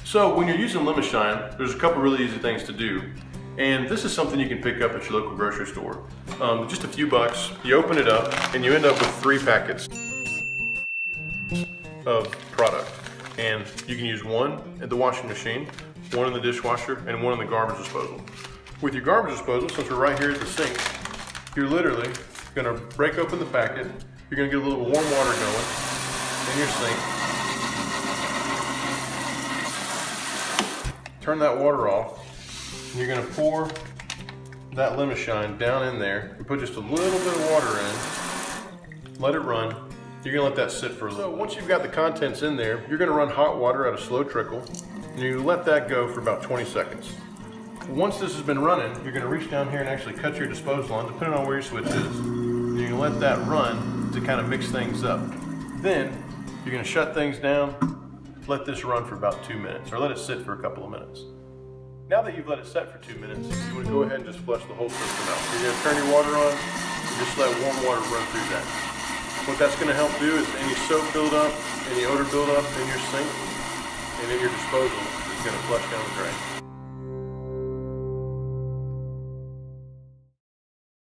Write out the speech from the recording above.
So when you're using lemon shine, there's a couple really easy things to do. And this is something you can pick up at your local grocery store. Just a few bucks, you open it up and you end up with 3 packets of product. And you can use one at the washing machine, one in the dishwasher, and one in the garbage disposal. With your garbage disposal, since we're right here at the sink, you're literally gonna break open the packet, you're gonna get a little warm water going in your sink. Turn that water off, and you're gonna pour that lemon shine down in there and put just a little bit of water in, let it run. You're gonna let that sit for a little. So once you've got the contents in there, you're gonna run hot water at a slow trickle, and you let that go for about 20 seconds. Once this has been running, you're gonna reach down here and actually cut your disposal on, depending on where your switch is. And you're gonna let that run to kind of mix things up. Then, you're gonna shut things down, let this run for about 2 minutes, or let it sit for a couple of minutes. Now that you've let it set for 2 minutes, you wanna go ahead and just flush the whole system out. You're gonna turn your water on, and just let warm water run through that. What that's gonna help do is any soap buildup, any odor buildup in your sink, and in your disposal is gonna flush down the drain.